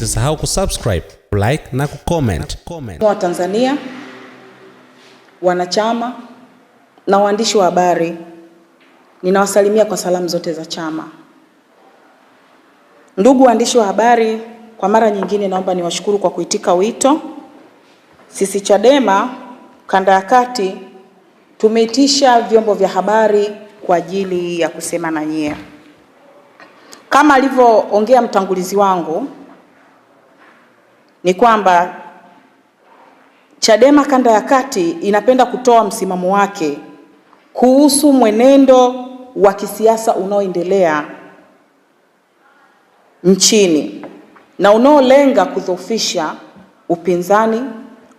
Usisahau kusubscribe, like na kucomment. Wa Tanzania, wanachama na waandishi wa habari, ninawasalimia kwa salamu zote za chama. Ndugu waandishi wa habari, kwa mara nyingine naomba niwashukuru kwa kuitika wito. Sisi Chadema kanda ya kati tumeitisha vyombo vya habari kwa ajili ya kusema na nyie. Kama alivyoongea mtangulizi wangu, ni kwamba Chadema kanda ya kati inapenda kutoa msimamo wake kuhusu mwenendo wa kisiasa unaoendelea nchini na unaolenga kudhoofisha upinzani,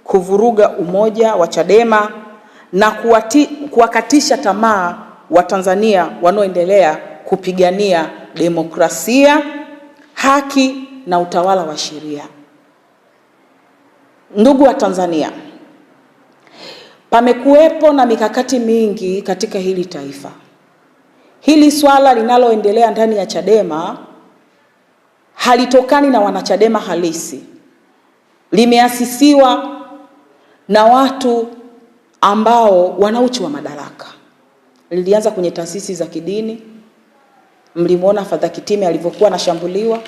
kuvuruga umoja wa Chadema na kuwakatisha tamaa wa Tanzania wanaoendelea kupigania demokrasia, haki na utawala wa sheria. Ndugu wa Tanzania, pamekuwepo na mikakati mingi katika hili taifa. Hili swala linaloendelea ndani ya Chadema halitokani na wanachadema halisi. Limeasisiwa na watu ambao wana uchu wa madaraka. Lilianza kwenye taasisi za kidini. Mlimuona Father Kitime alivyokuwa anashambuliwa.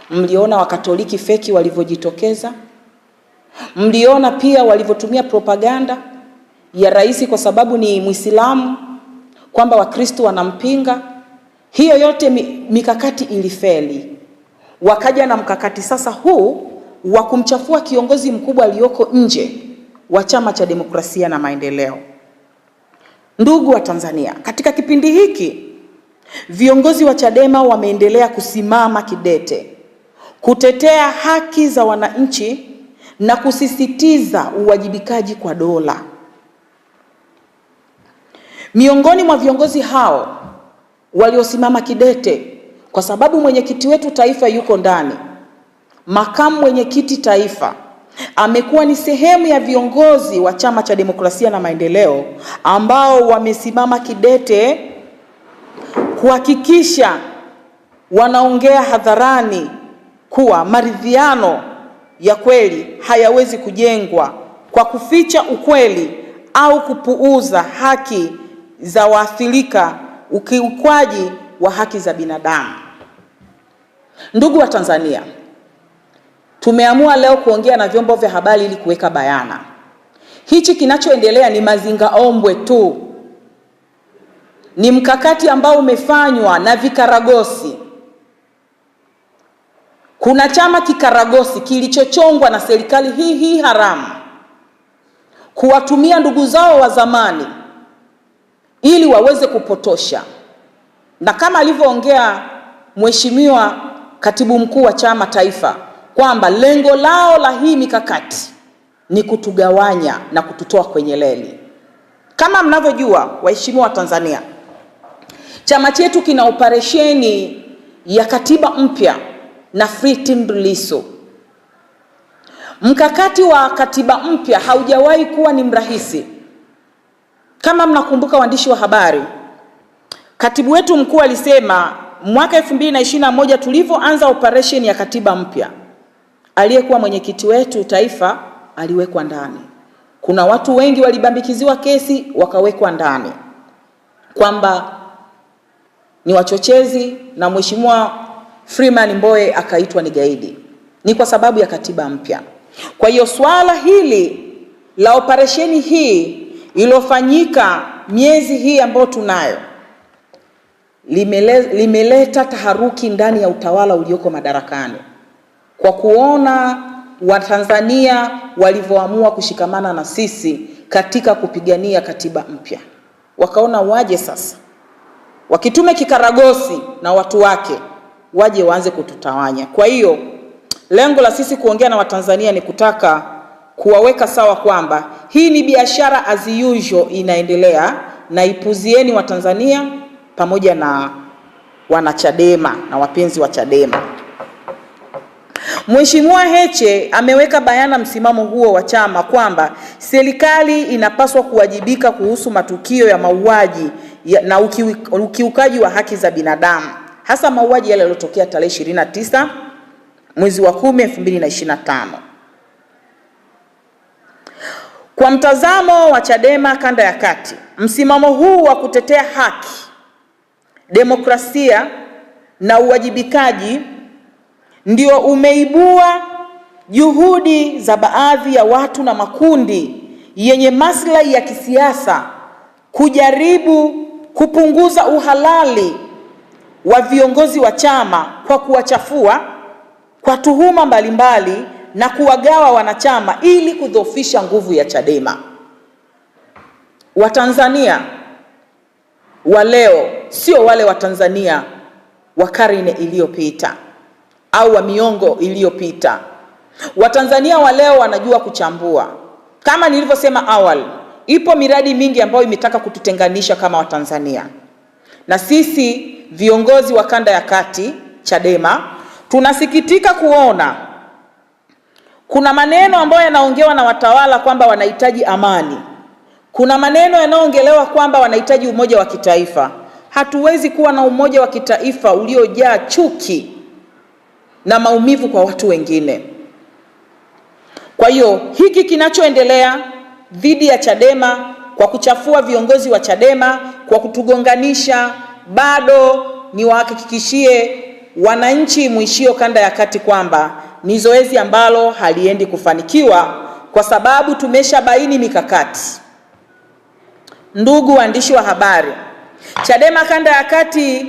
Mliona Wakatoliki feki walivyojitokeza. Mliona pia walivyotumia propaganda ya rais kwa sababu ni Muislamu kwamba Wakristo wanampinga. Hiyo yote mikakati ilifeli. Wakaja na mkakati sasa huu wa kumchafua kiongozi mkubwa aliyoko nje wa Chama cha Demokrasia na Maendeleo. Ndugu wa Tanzania, katika kipindi hiki viongozi wa Chadema wameendelea kusimama kidete kutetea haki za wananchi na kusisitiza uwajibikaji kwa dola. Miongoni mwa viongozi hao waliosimama kidete, kwa sababu mwenyekiti wetu taifa yuko ndani, makamu mwenyekiti taifa amekuwa ni sehemu ya viongozi wa Chama cha Demokrasia na Maendeleo ambao wamesimama kidete kuhakikisha wanaongea hadharani kuwa maridhiano ya kweli hayawezi kujengwa kwa kuficha ukweli au kupuuza haki za waathirika, ukiukwaji wa haki za binadamu. Ndugu wa Tanzania, tumeamua leo kuongea na vyombo vya habari ili kuweka bayana. Hichi kinachoendelea ni mazinga ombwe tu. Ni mkakati ambao umefanywa na vikaragosi. Kuna chama kikaragosi kilichochongwa na serikali hii haramu kuwatumia ndugu zao wa zamani ili waweze kupotosha. Na kama alivyoongea Mheshimiwa Katibu Mkuu wa Chama Taifa kwamba lengo lao la hii mikakati ni kutugawanya na kututoa kwenye reli. Kama mnavyojua waheshimiwa wa Tanzania, chama chetu kina operesheni ya katiba mpya na Free Tundu Lissu. Mkakati wa katiba mpya haujawahi kuwa ni mrahisi. Kama mnakumbuka waandishi wa habari, katibu wetu mkuu alisema mwaka 2021 tulivyoanza operation ya katiba mpya, aliyekuwa mwenyekiti wetu taifa aliwekwa ndani. Kuna watu wengi walibambikiziwa kesi wakawekwa ndani kwamba ni wachochezi, na Mheshimiwa Freeman Mbowe akaitwa ni gaidi. Ni kwa sababu ya katiba mpya. Kwa hiyo swala hili la operesheni hii iliyofanyika miezi hii ambayo tunayo limeleta taharuki ndani ya utawala ulioko madarakani, kwa kuona Watanzania walivyoamua kushikamana na sisi katika kupigania katiba mpya. Wakaona waje sasa wakitume kikaragosi na watu wake waje waanze kututawanya. Kwa hiyo lengo la sisi kuongea na Watanzania ni kutaka kuwaweka sawa kwamba hii ni biashara as usual inaendelea, na ipuzieni Watanzania pamoja na wanachadema na wapenzi wa Chadema. Mheshimiwa Heche ameweka bayana msimamo huo wa chama kwamba serikali inapaswa kuwajibika kuhusu matukio ya mauaji na ukiukaji wa haki za binadamu, hasa mauaji yale yaliyotokea tarehe 29 mwezi wa 10 2025. Kwa mtazamo wa Chadema Kanda ya Kati, msimamo huu wa kutetea haki, demokrasia na uwajibikaji ndio umeibua juhudi za baadhi ya watu na makundi yenye maslahi ya kisiasa kujaribu kupunguza uhalali wa viongozi wa chama kwa kuwachafua kwa tuhuma mbalimbali na kuwagawa wanachama ili kudhoofisha nguvu ya Chadema. Watanzania wa leo sio wale Watanzania wa karne iliyopita au wa miongo iliyopita. Watanzania wa leo wanajua kuchambua. Kama nilivyosema awali, ipo miradi mingi ambayo imetaka kututenganisha kama Watanzania. Na sisi viongozi wa Kanda ya Kati Chadema tunasikitika kuona kuna maneno ambayo yanaongewa na watawala kwamba wanahitaji amani. Kuna maneno yanayoongelewa kwamba wanahitaji umoja wa kitaifa. Hatuwezi kuwa na umoja wa kitaifa uliojaa chuki na maumivu kwa watu wengine. Kwa hiyo hiki kinachoendelea dhidi ya Chadema kwa kuchafua viongozi wa Chadema, kwa kutugonganisha, bado ni wahakikishie wananchi muishio Kanda ya Kati kwamba ni zoezi ambalo haliendi kufanikiwa kwa sababu tumeshabaini mikakati. Ndugu waandishi wa habari, Chadema Kanda ya Kati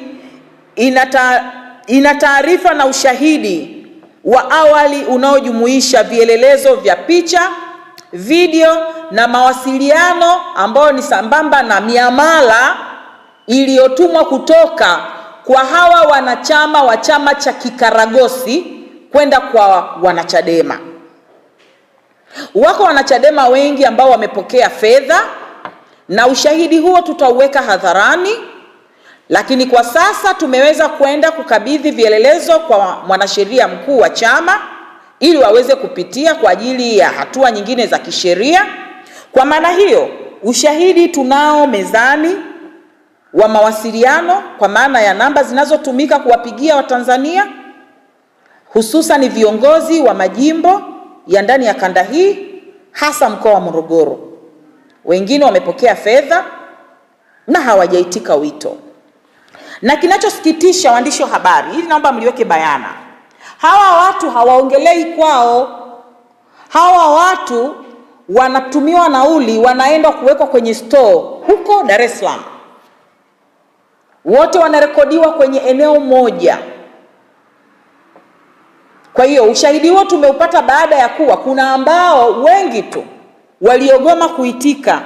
ina taarifa na ushahidi wa awali unaojumuisha vielelezo vya picha, video na mawasiliano ambao ni sambamba na miamala iliyotumwa kutoka kwa hawa wanachama wa chama cha kikaragosi kwenda kwa wanachadema. Wako wanachadema wengi ambao wamepokea fedha na ushahidi huo tutauweka hadharani, lakini kwa sasa tumeweza kwenda kukabidhi vielelezo kwa mwanasheria mkuu wa chama ili waweze kupitia kwa ajili ya hatua nyingine za kisheria. Kwa maana hiyo, ushahidi tunao mezani wa mawasiliano kwa maana ya namba zinazotumika kuwapigia Watanzania, hususan viongozi wa majimbo ya ndani ya kanda hii, hasa mkoa wa Morogoro. Wengine wamepokea fedha na hawajaitika wito. Na kinachosikitisha, waandishi wa habari, hili naomba mliweke bayana, hawa watu hawaongelei kwao. Hawa watu wanatumiwa nauli, wanaenda kuwekwa kwenye store huko Dar es Salaam. Wote wanarekodiwa kwenye eneo moja. Kwa hiyo ushahidi huo tumeupata baada ya kuwa kuna ambao wengi tu waliogoma kuitika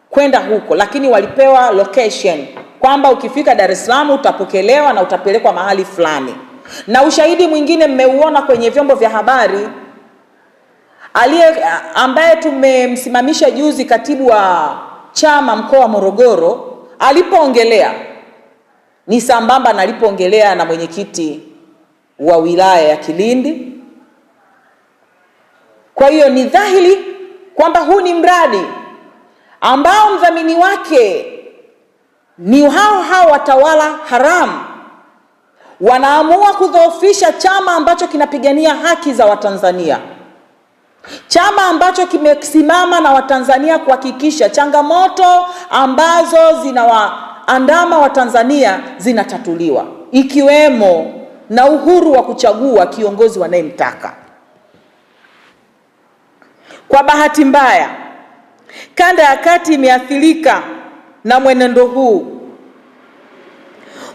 kwenda huko, lakini walipewa location kwamba ukifika Dar es Salaam utapokelewa na utapelekwa mahali fulani. Na ushahidi mwingine mmeuona kwenye vyombo vya habari, ambaye tumemsimamisha juzi, katibu wa chama mkoa wa Morogoro, alipoongelea ni sambamba na alipoongelea na mwenyekiti wa wilaya ya Kilindi. Kwa hiyo ni dhahiri kwamba huu ni mradi ambao mdhamini wake ni hao watawala haramu. Wanaamua kudhoofisha chama ambacho kinapigania haki za Watanzania, chama ambacho kimesimama na Watanzania kuhakikisha changamoto ambazo zinawaandama Watanzania zinatatuliwa, ikiwemo na uhuru wa kuchagua kiongozi wanayemtaka. Kwa bahati mbaya, Kanda ya Kati imeathirika na mwenendo huu.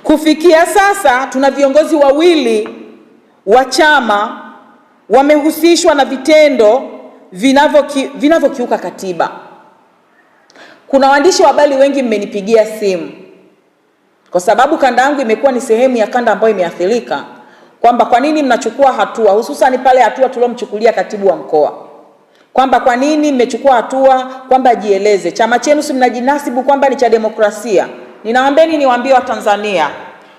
Kufikia sasa tuna viongozi wawili wa chama wamehusishwa na vitendo vinavyokiuka katiba. Kuna waandishi wa habari wengi mmenipigia simu kwa sababu kanda yangu imekuwa ni sehemu ya kanda ambayo imeathirika, kwamba kwa nini mnachukua hatua, hususan pale hatua tuliyomchukulia katibu wa mkoa, kwamba kwa nini mmechukua hatua kwamba jieleze, chama chenu si mnajinasibu kwamba ni cha demokrasia. Ninawaambieni, niwaambie Watanzania,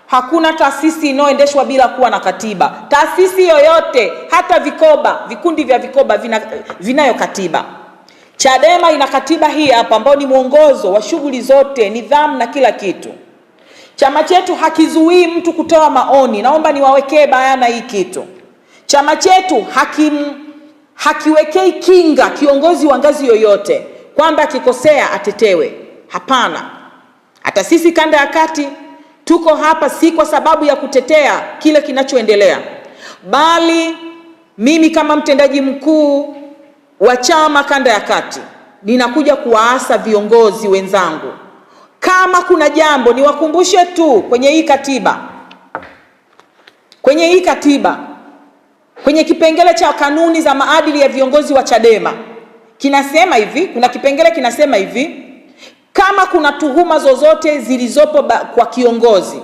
hakuna taasisi inayoendeshwa bila kuwa na katiba. Taasisi yoyote, hata vikundi vya vikoba vinayo katiba. Chadema ina katiba hii hapa ambayo ni mwongozo wa shughuli zote, nidhamu na kila kitu. Chama chetu hakizuii mtu kutoa maoni. Naomba niwawekee bayana hii kitu. Chama chetu hakiwekei kinga kiongozi wa ngazi yoyote kwamba akikosea atetewe. Hapana. Hata sisi kanda ya kati tuko hapa si kwa sababu ya kutetea kile kinachoendelea, bali mimi kama mtendaji mkuu wa chama kanda ya kati ninakuja kuwaasa viongozi wenzangu, kama kuna jambo, niwakumbushe tu kwenye hii katiba, kwenye kipengele cha kanuni za maadili ya viongozi wa Chadema kinasema hivi, kuna kipengele kinasema hivi: kama kuna tuhuma zozote zilizopo kwa kiongozi,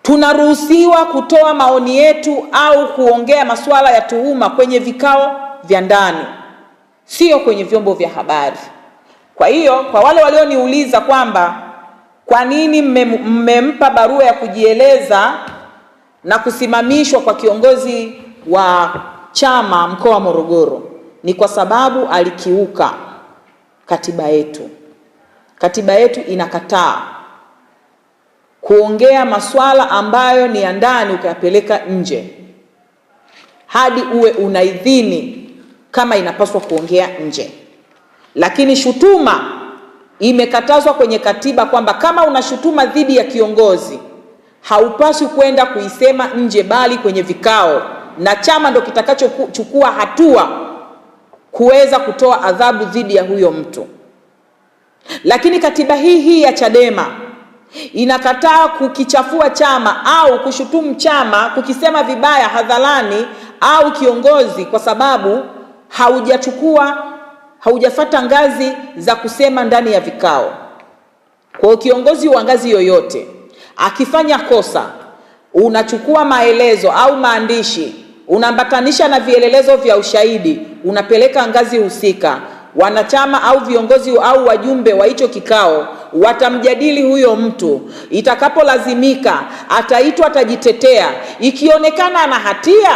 tunaruhusiwa kutoa maoni yetu au kuongea masuala ya tuhuma kwenye vikao vya ndani, sio kwenye vyombo vya habari. Kwa hiyo kwa wale walioniuliza kwamba kwa nini mmempa barua ya kujieleza na kusimamishwa kwa kiongozi wa chama mkoa wa Morogoro, ni kwa sababu alikiuka katiba yetu. Katiba yetu inakataa kuongea masuala ambayo ni ya ndani ukayapeleka nje hadi uwe unaidhini kama inapaswa kuongea nje. Lakini shutuma imekatazwa kwenye katiba kwamba kama una shutuma dhidi ya kiongozi haupaswi kwenda kuisema nje, bali kwenye vikao, na chama ndio kitakachochukua hatua kuweza kutoa adhabu dhidi ya huyo mtu. Lakini katiba hii ya Chadema inakataa kukichafua chama au kushutumu chama, kukisema vibaya hadharani au kiongozi, kwa sababu haujafuata ngazi za kusema ndani ya vikao. Kwa kiongozi wa ngazi yoyote akifanya kosa, unachukua maelezo au maandishi, unaambatanisha na vielelezo vya ushahidi, unapeleka ngazi husika. Wanachama au viongozi au wajumbe wa hicho kikao watamjadili huyo mtu. Itakapolazimika ataitwa, atajitetea. Ikionekana ana hatia,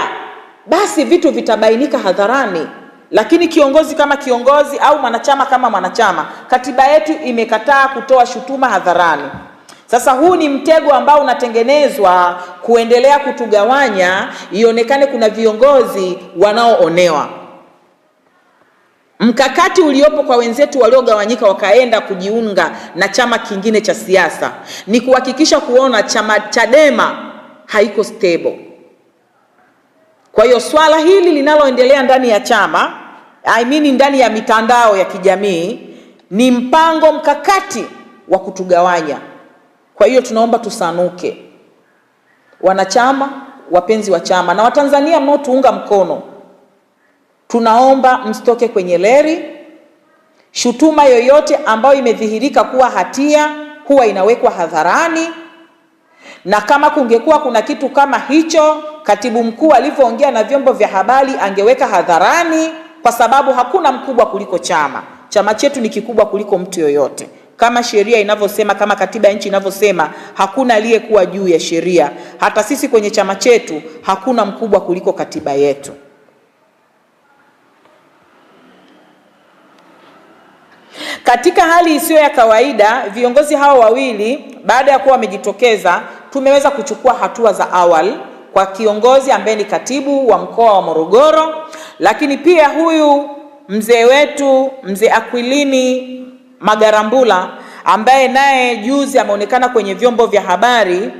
basi vitu vitabainika hadharani. Lakini kiongozi kama kiongozi au mwanachama kama mwanachama, katiba yetu imekataa kutoa shutuma hadharani. Sasa huu ni mtego ambao unatengenezwa kuendelea kutugawanya, ionekane kuna viongozi wanaoonewa. Mkakati uliopo kwa wenzetu waliogawanyika wakaenda kujiunga na chama kingine cha siasa ni kuhakikisha kuona chama Chadema haiko stable. Kwa hiyo swala hili linaloendelea ndani ya chama, ndani ya mitandao ya kijamii, ni mpango mkakati wa kutugawanya. Kwa hiyo tunaomba tusanuke, wanachama, wapenzi wa chama na Watanzania mnaotuunga mkono. Tunaomba msitoke kwenye leri. Shutuma yoyote ambayo imedhihirika kuwa hatia huwa inawekwa hadharani, na kama kungekuwa kuna kitu kama hicho, katibu mkuu alivyoongea na vyombo vya habari angeweka hadharani, kwa sababu hakuna mkubwa kuliko chama. Chama chetu ni kikubwa kuliko mtu yoyote. Kama sheria inavyosema, kama katiba ya nchi inavyosema, hakuna aliyekuwa juu ya sheria. Hata sisi kwenye chama chetu hakuna mkubwa kuliko katiba yetu. Katika hali isiyo ya kawaida, viongozi hao wawili baada ya kuwa wamejitokeza, tumeweza kuchukua hatua za awali kwa kiongozi ambaye ni katibu wa mkoa wa Morogoro, lakini pia huyu mzee wetu, mzee Akwilini Magarambula, ambaye naye juzi ameonekana kwenye vyombo vya habari,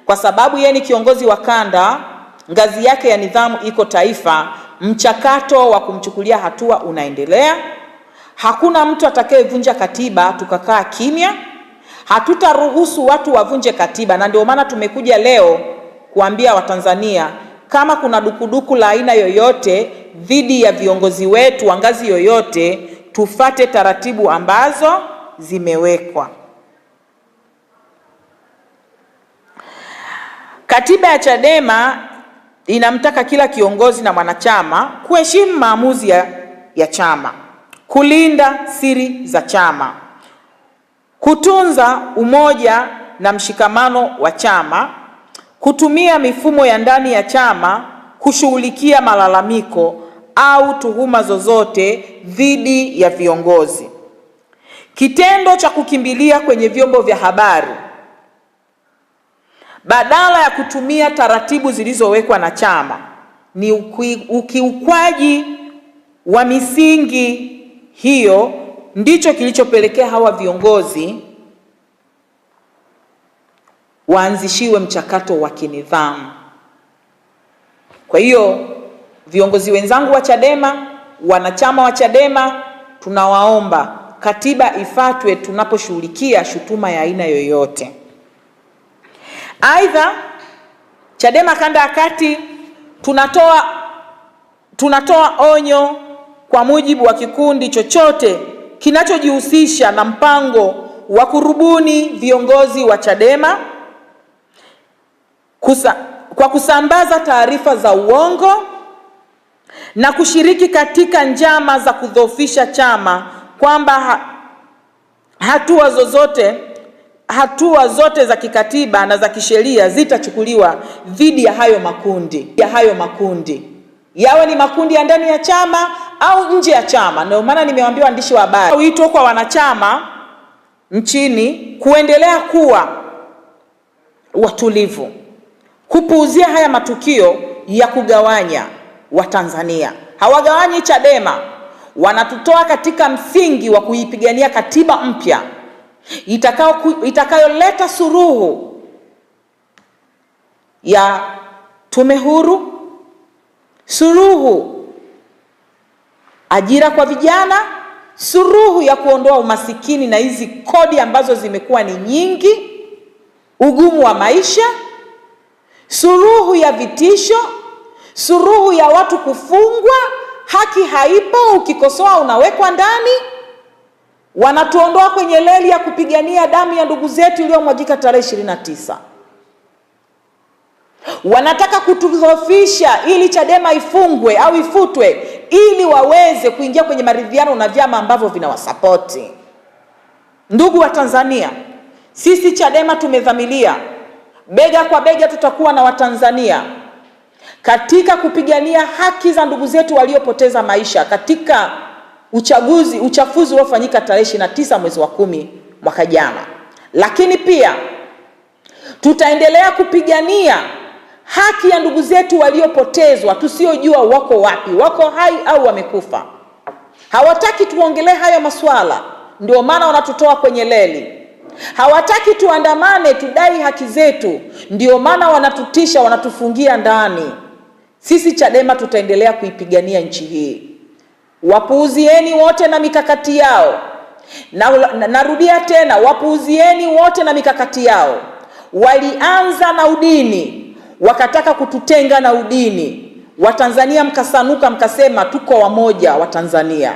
kwa sababu yeye ni kiongozi wa kanda, ngazi yake ya nidhamu iko taifa. Mchakato wa kumchukulia hatua unaendelea. Hakuna mtu atakayevunja katiba tukakaa kimya. Hatutaruhusu watu wavunje katiba, na ndio maana tumekuja leo kuambia Watanzania, kama kuna dukuduku la aina yoyote dhidi ya viongozi wetu wa ngazi yoyote, tufate taratibu ambazo zimewekwa. Katiba ya Chadema inamtaka kila kiongozi na mwanachama kuheshimu maamuzi ya chama, kulinda siri za chama, kutunza umoja na mshikamano wa chama, kutumia mifumo ya ndani ya chama kushughulikia malalamiko au tuhuma zozote dhidi ya viongozi. Kitendo cha kukimbilia kwenye vyombo vya habari badala ya kutumia taratibu zilizowekwa na chama, ni ukiukwaji wa misingi hiyo ndicho kilichopelekea hawa viongozi waanzishiwe mchakato wa kinidhamu. Kwa hiyo viongozi wenzangu wa Chadema, wanachama wa Chadema, tunawaomba katiba ifuatwe tunaposhughulikia shutuma ya aina yoyote. Aidha, Chadema kanda ya kati tunatoa onyo kwa mujibu wa kikundi chochote kinachojihusisha na mpango wa kurubuni viongozi wa Chadema kwa kusambaza taarifa za uongo na kushiriki katika njama za kudhoofisha chama, kwamba hatua zote za kikatiba na za kisheria zitachukuliwa dhidi ya hayo makundi, yawe ni makundi ya ndani ya chama au nje ya chama. Ndio maana nimewaambia waandishi wa habari, wito kwa wanachama nchini kuendelea kuwa watulivu, kupuuzia haya matukio ya kugawanya Watanzania. Hawagawanyi Chadema, wanatutoa katika msingi wa kuipigania katiba mpya itakayoleta suluhu ya tume huru, suluhu ajira kwa vijana, suluhu ya kuondoa umasikini na hizi kodi ambazo zimekuwa ni nyingi, ugumu wa maisha, suluhu ya vitisho, suluhu ya watu kufungwa, haki haipo, ukikosoa unawekwa ndani. Wanatuondoa kwenye leli ya kupigania damu ya ndugu zetu iliyomwagika tarehe 29. Wanataka kutudhoofisha ili Chadema ifungwe au ifutwe ili waweze kuingia kwenye maridhiano na vyama ambavyo vinawasapoti. Ndugu wa Tanzania, sisi Chadema tumedhamiria bega kwa bega tutakuwa na Watanzania katika kupigania haki za ndugu zetu waliopoteza maisha katika uchafuzi uliofanyika tarehe 29 mwezi wa 10 mwaka jana. Lakini pia tutaendelea kupigania haki ya ndugu zetu waliopotezwa, tusiojua wako wapi, wako hai au wamekufa. Hawataki tuongelee hayo masuala, ndio maana wanatutoa kwenye leli. Hawataki tuandamane tudai haki zetu, ndio maana wanatutisha, wanatufungia ndani. Sisi Chadema tutaendelea kuipigania nchi hii. Wapuuzieni wote na mikakati yao. Narudia tena, wapuuzieni wote na mikakati yao. Walianza na udini, wakataka kututenga na udini. Watanzania mkasanuka, mkasema tuko wamoja wa Tanzania.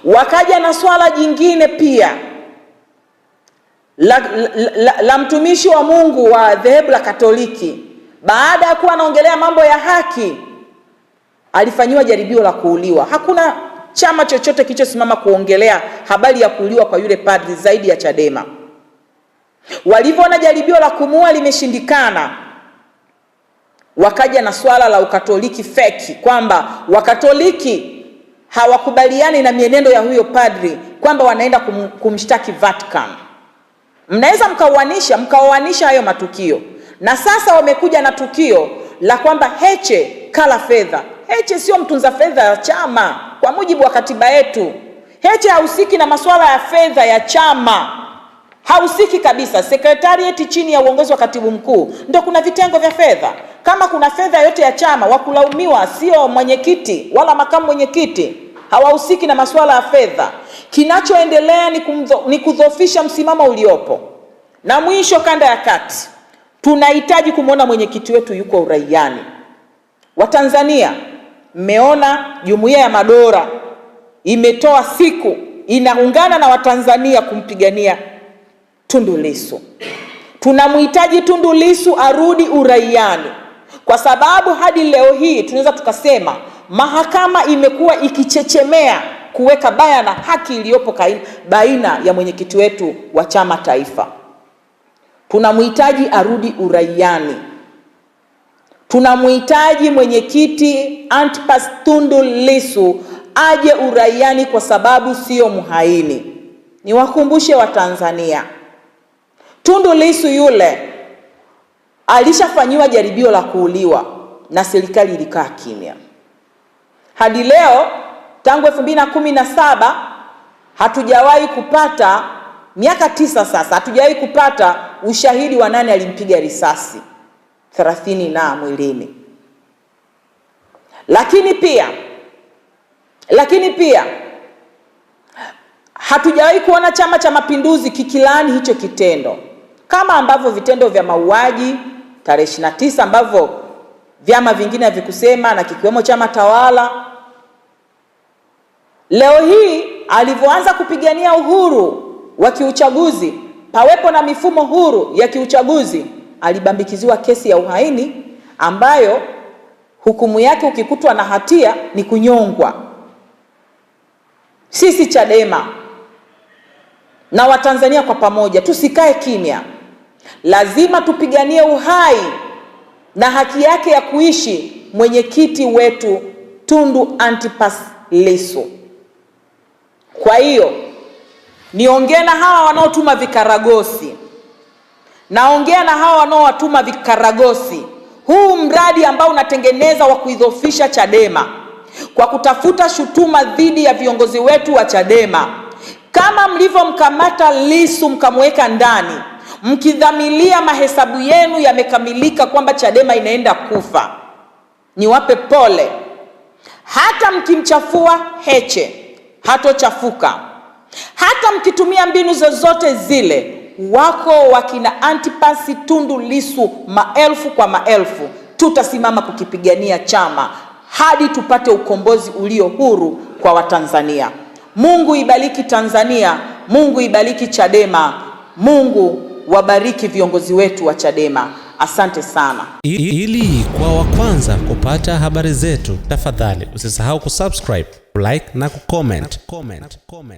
Wakaja na swala jingine pia la mtumishi wa Mungu wa dhehebu la Katoliki. Baada ya kuwa anaongelea mambo ya haki, alifanyiwa jaribio la kuuliwa. Hakuna chama chochote kilichosimama kuongelea habari ya kuuliwa kwa yule padri zaidi ya Chadema. Walivyoona jaribio la kumuua limeshindikana, wakaja na swala la ukatoliki feki, kwamba Wakatoliki hawakubaliani na mienendo ya huyo padri, kwamba wanaenda kumshtaki Vatican. Mnaweza mkaoanisha hayo matukio. Na sasa wamekuja na tukio la kwamba Heche kala fedha. Heche sio mtunza fedha ya chama kwa mujibu wa katiba yetu. Heche hahusiki na masuala ya fedha ya chama, hahusiki kabisa. Secretariat chini ya uongozi wa katibu mkuu ndio kuna vitengo vya fedha. Kama kuna fedha yote ya chama, wakulaumiwa sio mwenyekiti wala makamu mwenyekiti. Hawahusiki na masuala ya fedha. Kinachoendelea ni kudhoofisha msimamo uliopo. Na mwisho, kanda ya kati, tunahitaji kumwona mwenyekiti wetu yuko uraiani. Watanzania, mmeona Jumuiya ya Madola imetoa siku, inaungana na Watanzania kumpigania Tundu Lissu. Tunamhitaji Tundu Lissu arudi uraiani, kwa sababu hadi leo hii tunaweza tukasema mahakama imekuwa ikichechemea kuweka bayana haki iliyopo baina ya mwenyekiti wetu wa chama taifa. Tunamhitaji arudi uraiani. Tunamhitaji mwenyekiti Antipas Tundu Lissu aje uraiani, kwa sababu sio muhaini. Niwakumbushe Watanzania, Tundu Lissu yule alishafanyiwa jaribio la kuuliwa na serikali ilikaa kimya. Hadi leo tangu 2017 hatujawahi kupata, miaka 9 sasa, hatujawahi kupata ushahidi wa nani alimpiga risasi 30 na mwilini. Lakini pia hatujawahi kuona Chama cha Mapinduzi kikilaani hicho kitendo, kama ambavyo vitendo vya mauaji tarehe 29 ambavyo vyama vingine havikusema na kikiwemo chama tawala. Leo hii alivyoanza kupigania uhuru wa kiuchaguzi, pawepo na mifumo huru ya kiuchaguzi, alibambikiziwa kesi ya uhaini ambayo hukumu yake ukikutwa na hatia ni kunyongwa. Sisi Chadema na Watanzania kwa pamoja tusikae kimya. Lazima tupiganie uhai na haki yake ya kuishi mwenyekiti wetu Tundu Antipas Lissu. Kwa hiyo niongee na hawa wanaotuma vikaragosi. Naongea na hawa wanaowatuma vikaragosi. Huu mradi ambao unatengeneza wa kuidhofisha Chadema kwa kutafuta shutuma dhidi ya viongozi wetu wa Chadema, kama mlivyomkamata Lissu mkamweka ndani, mkidhamilia mahesabu yenu yamekamilika kwamba Chadema inaenda kufa, niwape pole. Hata mkimchafua Heche hatochafuka. Hata mkitumia mbinu zozote zile, wako wakina Antipas Tundu Lissu maelfu kwa maelfu. Tutasimama kukipigania chama hadi tupate ukombozi ulio huru kwa Watanzania. Mungu ibariki Tanzania, Mungu ibariki Chadema, Mungu wabariki viongozi wetu wa Chadema. Asante sana. Ili kwa wa kwanza kupata habari zetu, tafadhali usisahau kusubscribe, like na kucomment.